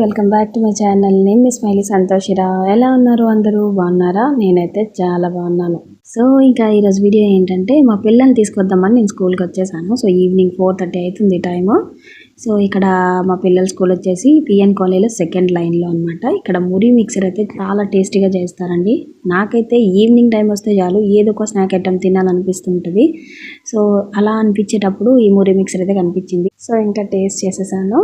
Welcome back to my channel. నేను మీ smiley సంతోషిరావు. ఎలా ఉన్నారు అందరూ? బాగున్నారా? నేనైతే చాలా బాగున్నాను. సో ఇంకా ఈరోజు వీడియో ఏంటంటే మా పిల్లల్ని తీసుకొద్దామని నేను స్కూల్కి వచ్చేసాను. సో ఈవినింగ్ 4:30 అవుతుంది టైము. సో ఇక్కడ మా పిల్లల స్కూల్ వచ్చేసి పిఎన్ కాలేజ్లో సెకండ్ లైన్లో అనమాట. ఇక్కడ మురి మిక్సర్ అయితే చాలా టేస్టీగా చేస్తారండి. నాకైతే ఈవినింగ్ టైం వస్తే చాలు ఏదో ఒక స్నాక్ ఐటమ్ తినాలనిపిస్తుంటుంది. సో అలా అనిపించేటప్పుడు ఈ మురి మిక్సర్ అయితే కనిపించింది. సో ఇంకా టేస్ట్ చేసేసాను.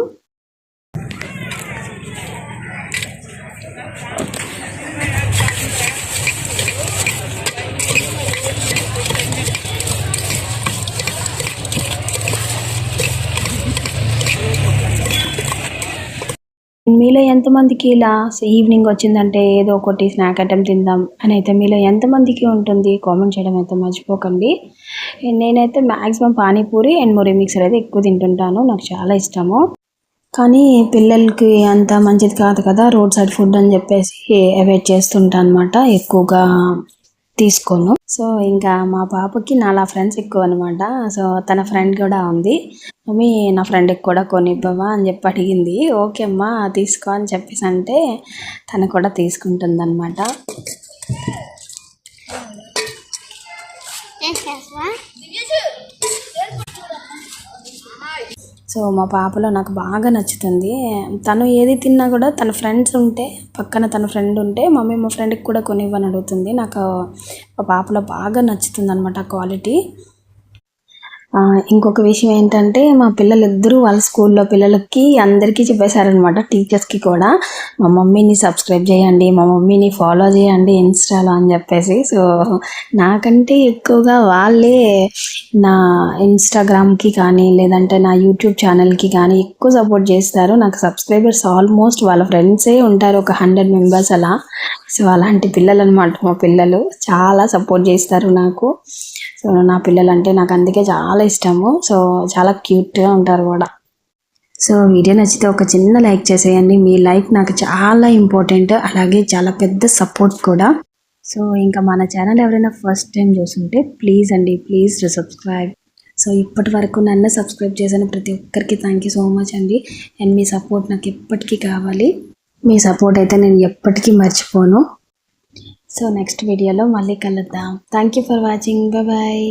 మీలో ఎంతమందికి ఇలా ఈవినింగ్ వచ్చిందంటే ఏదో ఒకటి స్నాక్ ఐటమ్ తిందాం అని అయితే మీలో ఎంతమందికి ఉంటుంది? కామెంట్ చేయడం అయితే మర్చిపోకండి. నేనైతే maximum panipuri and Marri mixer అయితే ఎక్కువ తింటుంటాను. నాకు చాలా ఇష్టము. కానీ పిల్లలకి అంత మంచిది కాదు కదా రోడ్ సైడ్ ఫుడ్ అని చెప్పేసి అవాయిడ్ చేస్తుంటాను అనమాట. ఎక్కువగా తీసుకోను. సో ఇంకా మా పాపకి నాలా ఫ్రెండ్స్ ఎక్కువ అనమాట. సో తన ఫ్రెండ్ కూడా ఉంది. మమ్మీ నా ఫ్రెండ్కి కూడా కొనివ్వవా అని చెప్పి అడిగింది. ఓకే అమ్మా తీసుకో అని చెప్పేసి అంటే తను కూడా తీసుకుంటుంది అనమాట. సో మా పాపలో నాకు బాగా నచ్చుతుంది. తను ఏది తిన్నా కూడా తన ఫ్రెండ్స్ ఉంటే పక్కన తన ఫ్రెండ్ ఉంటే మమ్మీ మా ఫ్రెండ్కి కూడా కొనివ్వని అడుగుతుంది. నాకు మా పాపలో బాగా నచ్చుతుంది అనమాట క్వాలిటీ. ఇంకొక విషయం ఏంటంటే మా పిల్లలిద్దరూ వాళ్ళ స్కూల్లో పిల్లలకి అందరికీ చెప్పేశారనమాట, టీచర్స్కి కూడా. మా మమ్మీని సబ్స్క్రైబ్ చేయండి, మా మమ్మీని ఫాలో చేయండి ఇన్స్టాలో అని చెప్పేసి. సో నాకంటే ఎక్కువగా వాళ్ళే నా ఇన్స్టాగ్రామ్కి కానీ లేదంటే నా యూట్యూబ్ ఛానల్కి కానీ ఎక్కువ సపోర్ట్ చేస్తారు. నాకు సబ్స్క్రైబర్స్ ఆల్మోస్ట్ వాళ్ళ ఫ్రెండ్సే ఉంటారు, ఒక 100 మెంబర్స్ అలా. సో అలాంటి పిల్లలు అనమాట మా పిల్లలు. చాలా సపోర్ట్ చేస్తారు నాకు. సో నా పిల్లలు అంటే నాకు అందుకే చాలా ఇష్టము. సో చాలా క్యూట్గా ఉంటారు కూడా. సో వీడియో నచ్చితే ఒక చిన్న లైక్ చేసేయండి. మీ లైక్ నాకు చాలా ఇంపార్టెంట్, అలాగే చాలా పెద్ద సపోర్ట్ కూడా. సో ఇంకా మన ఛానల్ ఎవరైనా ఫస్ట్ టైం చూస్తుంటే ప్లీజ్ అండి, ప్లీజ్ సబ్స్క్రైబ్. సో ఇప్పటి వరకు నన్ను సబ్స్క్రైబ్ చేసిన ప్రతి ఒక్కరికి థ్యాంక్ యూ సో మచ్ అండి. అండ్ మీ సపోర్ట్ నాకు ఎప్పటికీ కావాలి. మీ సపోర్ట్ అయితే నేను ఎప్పటికీ మర్చిపోను. సో నెక్స్ట్ వీడియోలో మళ్ళీ కలుద్దాం. Thank you for watching. Bye.